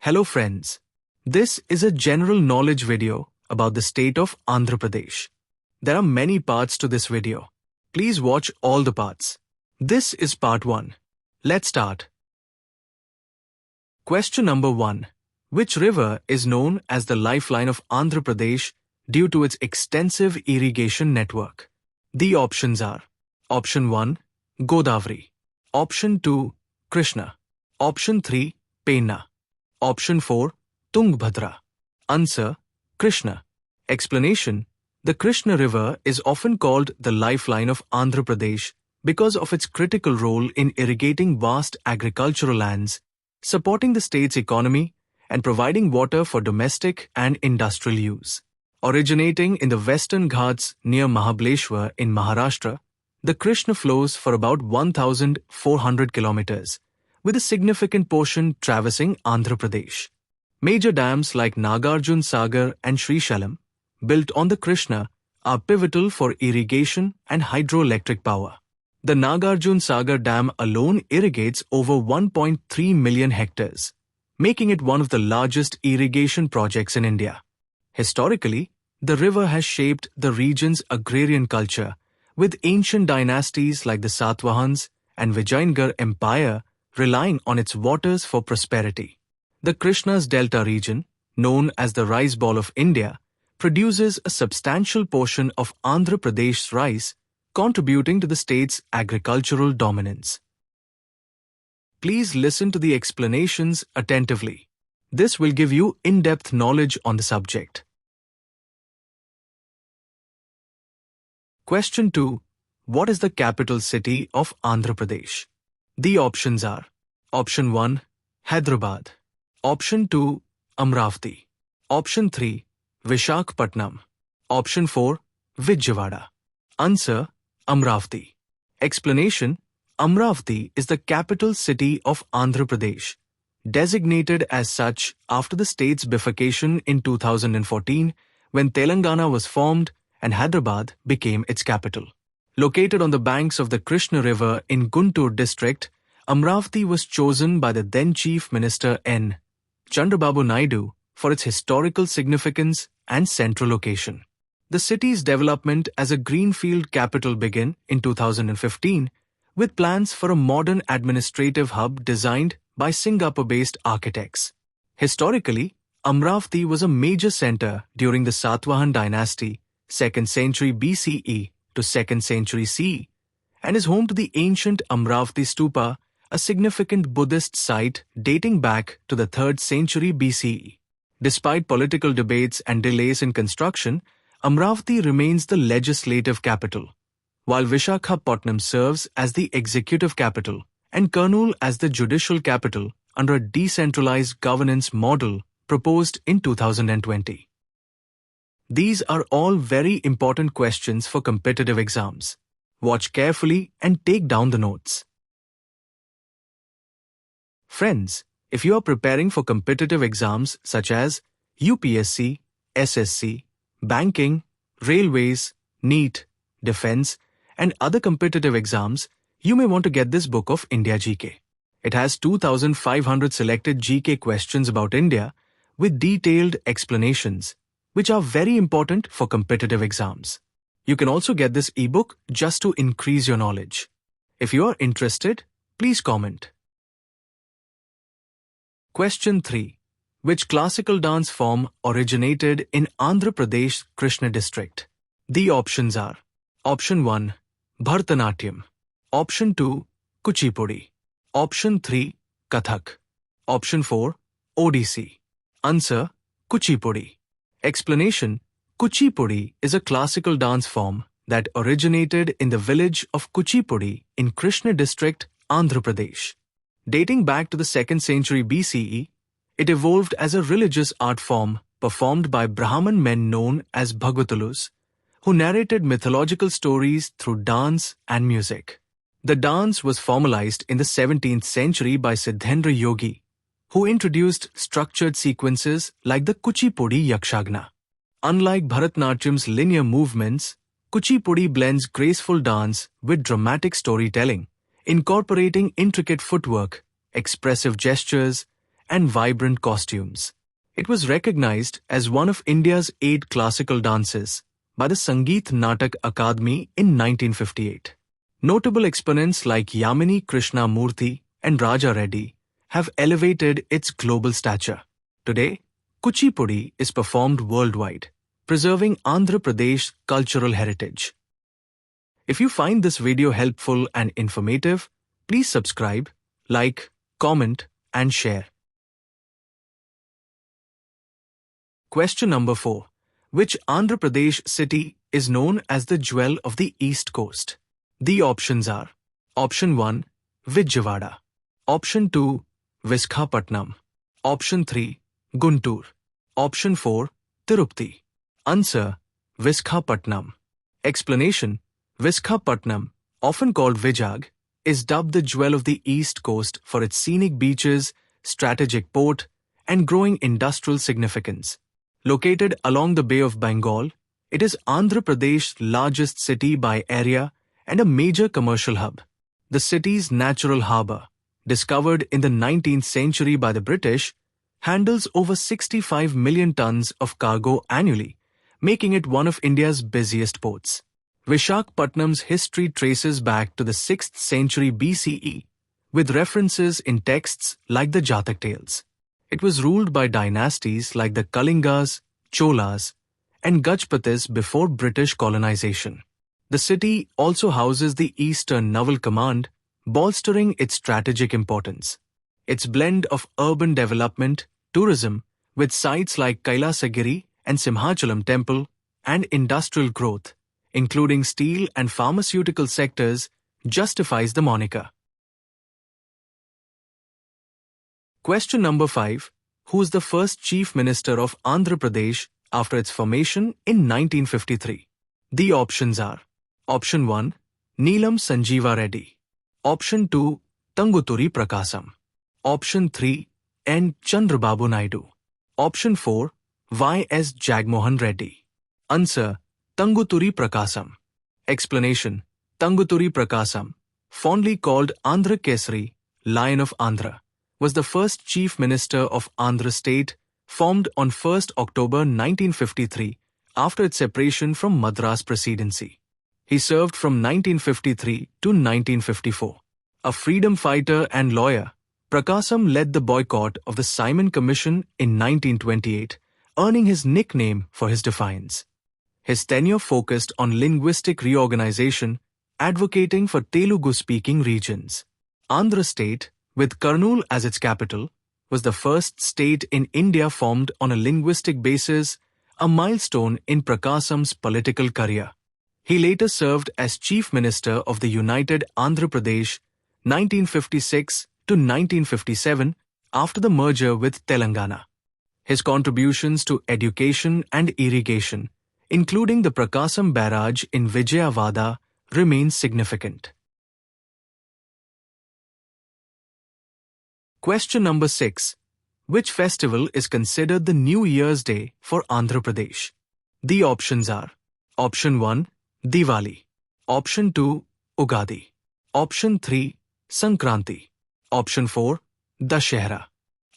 Hello friends. This is a general knowledge video about the state of Andhra Pradesh. There are many parts to this video. Please watch all the parts. This is part 1. Let's start. Question number 1. Which river is known as the lifeline of Andhra Pradesh due to its extensive irrigation network? The options are: Option 1, Godavari. Option 2, Krishna. Option 3, Penna. Option 4, Tungbhadra. Answer: Krishna. Explanation: the Krishna River is often called the lifeline of Andhra Pradesh because of its critical role in irrigating vast agricultural lands, supporting the state's economy, and providing water for domestic and industrial use. Originating in the Western Ghats near Mahabaleshwar in Maharashtra, the Krishna flows for about 1,400 kilometers, with a significant portion traversing Andhra Pradesh. Major dams like Nagarjun Sagar and Srisailam, built on the Krishna, are pivotal for irrigation and hydroelectric power. The Nagarjun Sagar Dam alone irrigates over 1.3 million hectares, making it one of the largest irrigation projects in India. Historically, the river has shaped the region's agrarian culture, with ancient dynasties like the Satvahans and Vijayanagara Empire relying on its waters for prosperity. The Krishna's delta region, known as the rice ball of India, produces a substantial portion of Andhra Pradesh's rice, contributing to the state's agricultural dominance. Please listen to the explanations attentively. This will give you in-depth knowledge on the subject. Question 2. What is the capital city of Andhra Pradesh? The options are: Option 1, Hyderabad. Option 2, Amravati. Option 3, Visakhapatnam. Option 4, Vijayawada. Answer: Amravati. Explanation: Amravati is the capital city of Andhra Pradesh, designated as such after the state's bifurcation in 2014 when Telangana was formed and Hyderabad became its capital. Located on the banks of the Krishna River in Guntur district, Amravati was chosen by the then Chief Minister N. Chandrababu Naidu for its historical significance and central location. The city's development as a greenfield capital began in 2015 with plans for a modern administrative hub designed by Singapore-based architects. Historically, Amravati was a major center during the Satvahan dynasty, 2nd century BCE to 2nd century CE, and is home to the ancient Amravati Stupa, a significant Buddhist site dating back to the 3rd century BCE. Despite political debates and delays in construction, Amravati remains the legislative capital, while Visakhapatnam serves as the executive capital and Kurnool as the judicial capital under a decentralized governance model proposed in 2020. These are all very important questions for competitive exams. Watch carefully and take down the notes. Friends, if you are preparing for competitive exams such as UPSC, SSC, banking, railways, NEET, defense, and other competitive exams, you may want to get this book of India GK. It has 2,500 selected GK questions about India with detailed explanations, which are very important for competitive exams. You can also get this ebook just to increase your knowledge. If you are interested, please comment. Question 3. Which classical dance form originated in Andhra Pradesh Krishna district? The options are: Option 1, Bharatanatyam. Option 2, Kuchipudi. Option 3, Kathak. Option 4, Odissi. Answer: Kuchipudi. Explanation: Kuchipudi is a classical dance form that originated in the village of Kuchipudi in Krishna district, Andhra Pradesh. Dating back to the 2nd century BCE, it evolved as a religious art form performed by Brahmin men known as Bhagavatalus, who narrated mythological stories through dance and music. The dance was formalized in the 17th century by Siddhendra Yogi, who introduced structured sequences like the Kuchipudi Yakshagana. Unlike Bharatanatyam's linear movements, Kuchipudi blends graceful dance with dramatic storytelling, incorporating intricate footwork, expressive gestures, and vibrant costumes. It was recognized as one of India's 8 classical dances by the Sangeet Natak Akademi in 1958. Notable exponents like Yamini Krishnamurthy and Raja Reddy have elevated its global stature. Today, Kuchipudi is performed worldwide, preserving Andhra Pradesh cultural heritage. If you find this video helpful and informative, please subscribe, like, comment, and share. Question number 4. Which Andhra Pradesh city is known as the Jewel of the East Coast? The options are: Option 1, Vijayawada. Option 2, Visakhapatnam. Option 3, Guntur. Option 4, Tirupati. Answer: Visakhapatnam. Explanation: Visakhapatnam, often called Vijag, is dubbed the Jewel of the East Coast for its scenic beaches, strategic port, and growing industrial significance. Located along the Bay of Bengal, it is Andhra Pradesh's largest city by area and a major commercial hub. The city's natural harbour, discovered in the 19th century by the British, handles over 65 million tons of cargo annually, making it one of India's busiest ports. Visakhapatnam's history traces back to the 6th century BCE, with references in texts like the Jatak tales. It was ruled by dynasties like the Kalingas, Cholas, and Gajpatis before British colonization. The city also houses the Eastern Naval Command, bolstering its strategic importance. Its blend of urban development, tourism, with sites like Kailasagiri and Simhachalam Temple, and industrial growth, including steel and pharmaceutical sectors, justifies the moniker. Question number 5. Who is the first Chief Minister of Andhra Pradesh after its formation in 1953? The options are: Option 1, Neelam Sanjeeva Reddy. Option 2, Tanguturi Prakasam. Option 3, N. Chandrababu Naidu. Option 4, Y. S. Jagmohan Reddy. Answer: Tanguturi Prakasam. Explanation: Tanguturi Prakasam, fondly called Andhra Kesari, Lion of Andhra, was the first Chief Minister of Andhra State, formed on 1st October 1953 after its separation from Madras Presidency. He served from 1953 to 1954. A freedom fighter and lawyer, Prakasam led the boycott of the Simon Commission in 1928, earning his nickname for his defiance. His tenure focused on linguistic reorganization, advocating for Telugu-speaking regions. Andhra State, with Kurnool as its capital, was the first state in India formed on a linguistic basis, a milestone in Prakasam's political career. He later served as Chief Minister of the United Andhra Pradesh 1956 to 1957 after the merger with Telangana. His contributions to education and irrigation, including the Prakasam Barrage in Vijayawada, remain significant. Question number 6. Which festival is considered the New Year's Day for Andhra Pradesh? The options are: Option 1, Diwali. Option 2, Ugadi. Option 3, Sankranti. Option 4, Dashehra.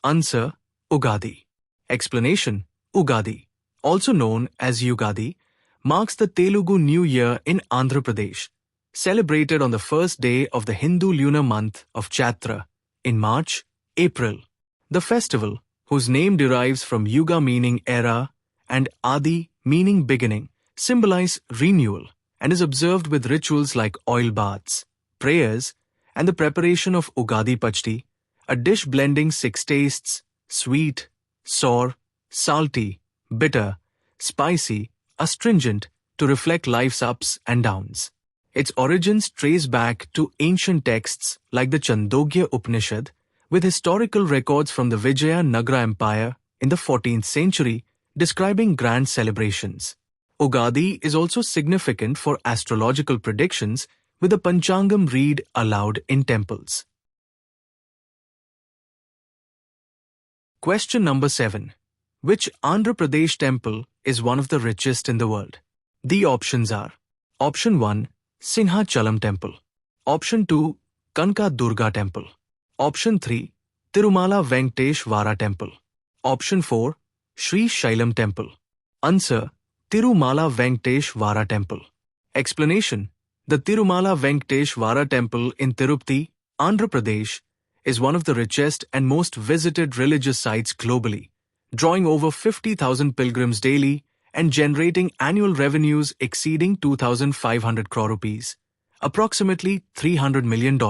Answer: Ugadi. Explanation: Ugadi, also known as Yugadi, marks the Telugu New Year in Andhra Pradesh, celebrated on the first day of the Hindu lunar month of Chaitra in March, April. The festival, whose name derives from Yuga meaning era and Adi meaning beginning, symbolize renewal and is observed with rituals like oil baths, prayers, and the preparation of Ugadi Pachdi, a dish blending 6 tastes: sweet, sour, salty, bitter, spicy, astringent, to reflect life's ups and downs. Its origins trace back to ancient texts like the Chandogya Upanishad, with historical records from the Vijaya Nagara Empire in the 14th century describing grand celebrations. Ugadi is also significant for astrological predictions, with the Panchangam read aloud in temples. Question number 7. Which Andhra Pradesh temple is one of the richest in the world? The options are: Option 1, Sinhachalam Temple. Option 2, Kanka Durga Temple. Option 3, Tirumala Venkateshwara Temple. Option 4. Sri Shailam Temple. Answer: Tirumala Venkateshwara Temple. Explanation: the Tirumala Venkateshwara Temple in Tirupati, Andhra Pradesh, is one of the richest and most visited religious sites globally, drawing over 50,000 pilgrims daily and generating annual revenues exceeding 2,500 crore rupees, approximately $300 million.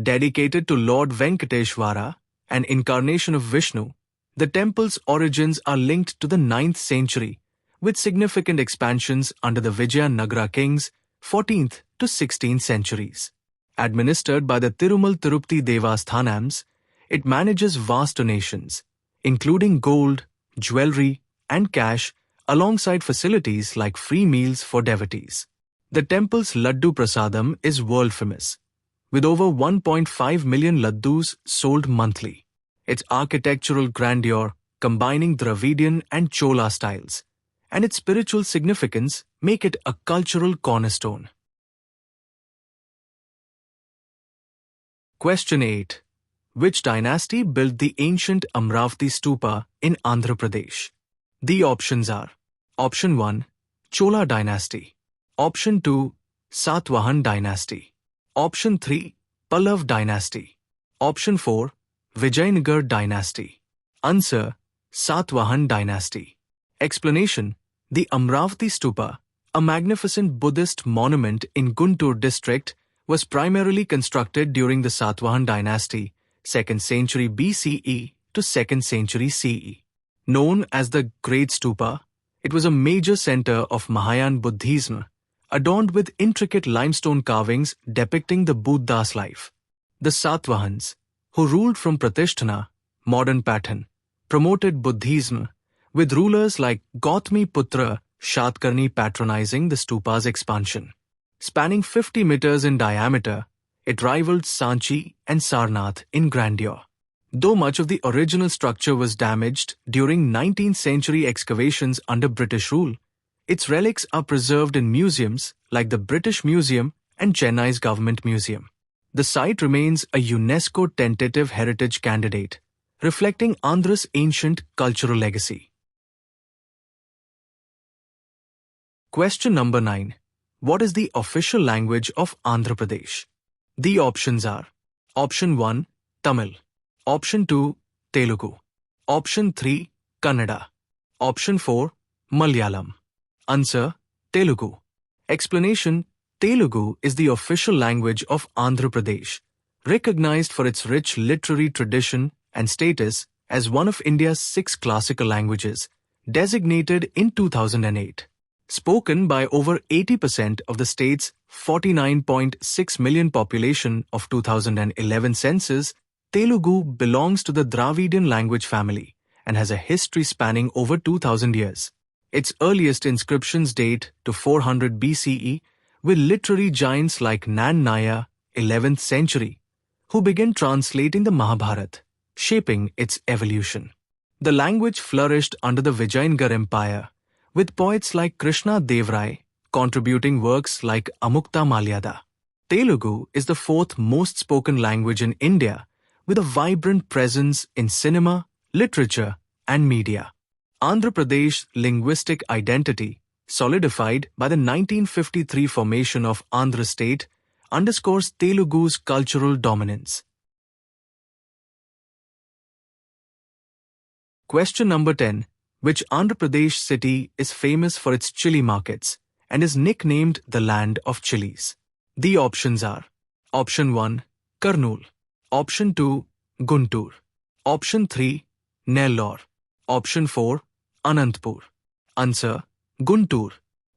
Dedicated to Lord Venkateshwara, an incarnation of Vishnu, the temple's origins are linked to the 9th century, with significant expansions under the Vijayanagara kings, 14th to 16th centuries. Administered by the Tirumal Tirupati Devasthanams, it manages vast donations, including gold, jewelry, and cash, alongside facilities like free meals for devotees. The temple's Laddu Prasadam is world famous, with over 1.5 million laddus sold monthly. Its architectural grandeur, combining Dravidian and Chola styles, and its spiritual significance make it a cultural cornerstone. Question 8. Which dynasty built the ancient Amravati Stupa in Andhra Pradesh? The options are: Option 1. Chola dynasty. Option 2. Satvahan dynasty. Option 3. Pallav dynasty. Option 4. Vijayanagar dynasty. Answer: Satvahan dynasty. Explanation: the Amravati Stupa, a magnificent Buddhist monument in Guntur district, was primarily constructed during the Satvahan dynasty, 2nd century BCE to 2nd century CE. Known as the Great Stupa, it was a major center of Mahayana Buddhism, adorned with intricate limestone carvings depicting the Buddha's life. The Satvahans, who ruled from Pratisthana, modern pattern, promoted Buddhism, with rulers like Gautami Putra Shatkarni patronizing the stupa's expansion. Spanning 50 meters in diameter, it rivaled Sanchi and Sarnath in grandeur. Though much of the original structure was damaged during 19th century excavations under British rule, its relics are preserved in museums like the British Museum and Chennai's Government Museum. The site remains a UNESCO tentative heritage candidate, reflecting Andhra's ancient cultural legacy. Question number 9. What is the official language of Andhra Pradesh? The options are: Option 1. Tamil. Option 2. Telugu. Option 3. Kannada. Option 4. Malayalam. Answer: Telugu. Explanation: Telugu is the official language of Andhra Pradesh, recognized for its rich literary tradition and status as one of India's 6 classical languages, designated in 2008. Spoken by over 80% of the state's 49.6 million population of 2011 census, Telugu belongs to the Dravidian language family and has a history spanning over 2,000 years. Its earliest inscriptions date to 400 BCE, with literary giants like Nan Naya, 11th century, who began translating the Mahabharata, shaping its evolution. The language flourished under the Vijayanagara Empire, with poets like Krishna Dev Rai contributing works like Amukta Malyada. Telugu is the 4th most spoken language in India, with a vibrant presence in cinema, literature, and media. Andhra Pradesh's linguistic identity, solidified by the 1953 formation of Andhra State, underscores Telugu's cultural dominance. Question number 10. Which Andhra Pradesh city is famous for its chili markets and is nicknamed the land of chilies? The options are: Option 1. Kurnool. Option 2. Guntur. Option 3. Nellore. Option 4. Anantapur. Answer: Guntur.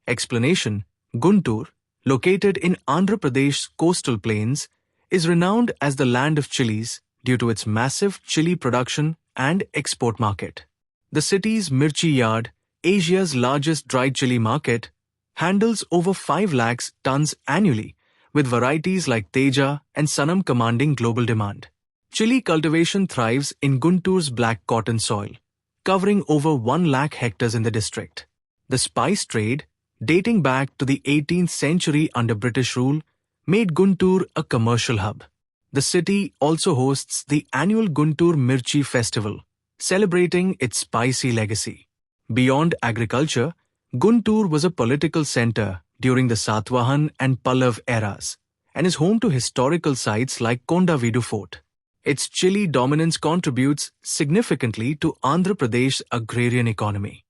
Explanation: Guntur, located in Andhra Pradesh's coastal plains, is renowned as the land of chilies due to its massive chili production and export market. The city's Mirchi Yard, Asia's largest dried chili market, handles over 5 lakhs tons annually, with varieties like Teja and Sanam commanding global demand. Chili cultivation thrives in Guntur's black cotton soil, covering over 1 lakh hectares in the district. The spice trade, dating back to the 18th century under British rule, made Guntur a commercial hub. The city also hosts the annual Guntur Mirchi Festival, celebrating its spicy legacy. Beyond agriculture, Guntur was a political center during the Satvahan and Pallav eras, and is home to historical sites like Kondavidu Fort. Its chilli dominance contributes significantly to Andhra Pradesh's agrarian economy.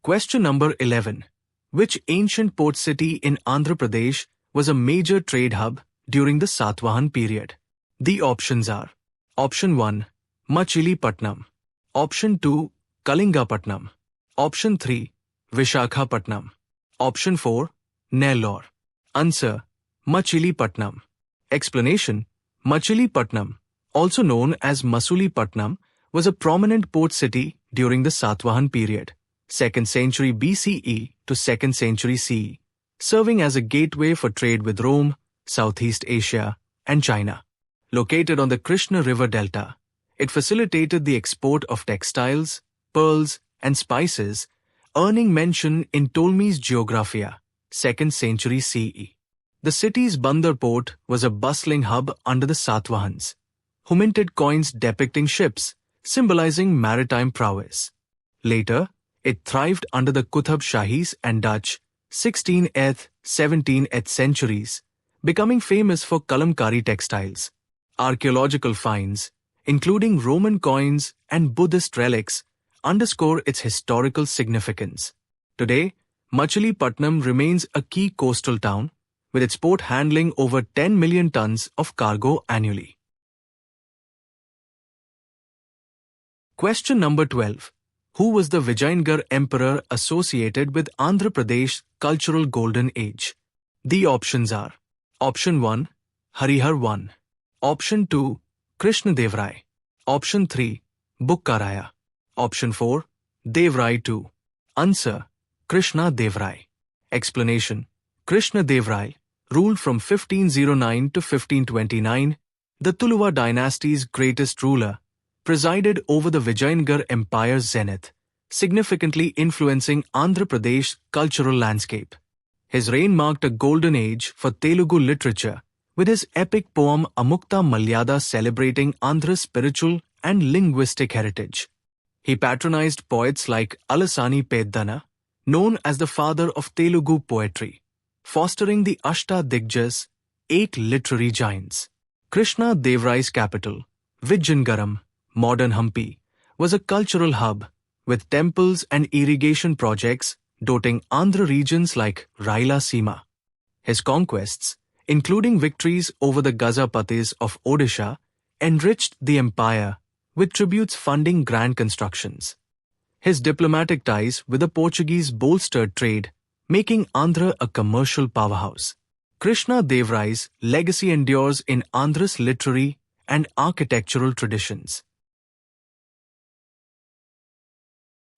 Question number 11. Which ancient port city in Andhra Pradesh was a major trade hub during the Satvahan period? The options are: Option 1, Machilipatnam. Option 2, Kalingapatnam. Option 3, Visakhapatnam. Option 4, Nellore. Answer: Machilipatnam. Explanation: Machilipatnam, also known as Masulipatnam, was a prominent port city during the Satvahan period, 2nd century BCE to 2nd century CE, serving as a gateway for trade with Rome, Southeast Asia, and China. Located on the Krishna River Delta, it facilitated the export of textiles, pearls, and spices, earning mention in Ptolemy's Geographia, 2nd century CE. The city's Bandar port was a bustling hub under the Satvahans, who minted coins depicting ships, symbolizing maritime prowess. Later, it thrived under the Qutb Shahis and Dutch 16th, 17th centuries, becoming famous for kalamkari textiles. Archaeological finds, including Roman coins and Buddhist relics, underscore its historical significance. Today, Machilipatnam remains a key coastal town, with its port handling over 10 million tons of cargo annually. Question number 12. Who was the Vijayanagara emperor associated with Andhra Pradesh's cultural golden age? The options are: Option 1, Harihar I. Option 2, Krishnadevarai. Option 3, Bukkaraya. Option 4, Devrai II. Answer: Krishnadevarai. Explanation: Krishnadevarai ruled from 1509 to 1529, the Tuluva dynasty's greatest ruler, presided over the Vijayanagara Empire's zenith, significantly influencing Andhra Pradesh's cultural landscape. His reign marked a golden age for Telugu literature, with his epic poem Amukta Malyada celebrating Andhra's spiritual and linguistic heritage. He patronized poets like Alasani Peddana, known as the father of Telugu poetry, fostering the Ashta Digjas, 8 literary giants. Krishna Devarai's capital, Vijayanaгаram, modern Hampi, was a cultural hub, with temples and irrigation projects doting Andhra regions like Rayalaseema. His conquests, including victories over the Gazapatis of Odisha, enriched the empire, with tributes funding grand constructions. His diplomatic ties with the Portuguese bolstered trade, making Andhra a commercial powerhouse. Krishna Devarai's legacy endures in Andhra's literary and architectural traditions.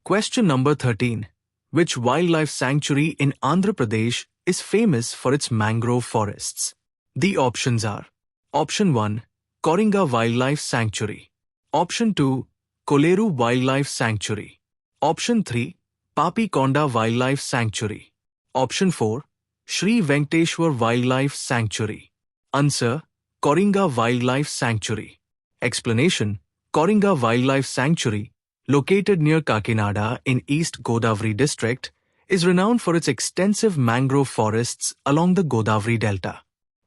Question number 13. Which wildlife sanctuary in Andhra Pradesh is famous for its mangrove forests? The options are: Option 1, Koringa Wildlife Sanctuary. Option 2, Koleru Wildlife Sanctuary. Option 3, Papikonda Wildlife Sanctuary. Option 4, Sri Venkateshwar Wildlife Sanctuary. Answer: Koringa Wildlife Sanctuary. Explanation: Koringa Wildlife Sanctuary, located near Kakinada in East Godavari district, is renowned for its extensive mangrove forests along the Godavari Delta.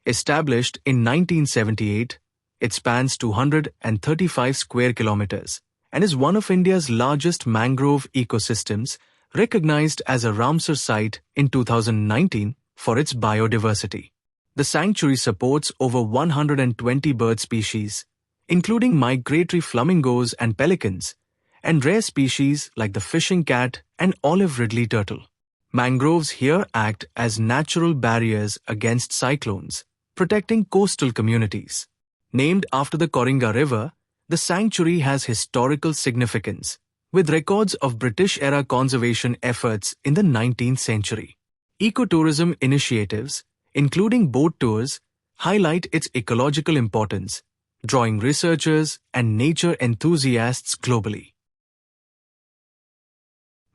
Established in 1978, it spans 235 square kilometers and is one of India's largest mangrove ecosystems, recognized as a Ramsar site in 2019 for its biodiversity. The sanctuary supports over 120 bird species, including migratory flamingos and pelicans, and rare species like the fishing cat and olive ridley turtle. Mangroves here act as natural barriers against cyclones, protecting coastal communities. Named after the Koringa River, the sanctuary has historical significance, with records of British-era conservation efforts in the 19th century. Ecotourism initiatives, including boat tours, highlight its ecological importance, drawing researchers and nature enthusiasts globally.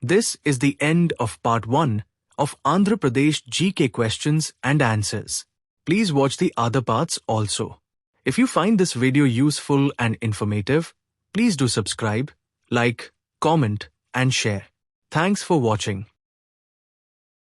This is the end of Part 1 of Andhra Pradesh GK questions and answers. Please watch the other parts also. If you find this video useful and informative, please do subscribe, like, comment, and share. Thanks for watching.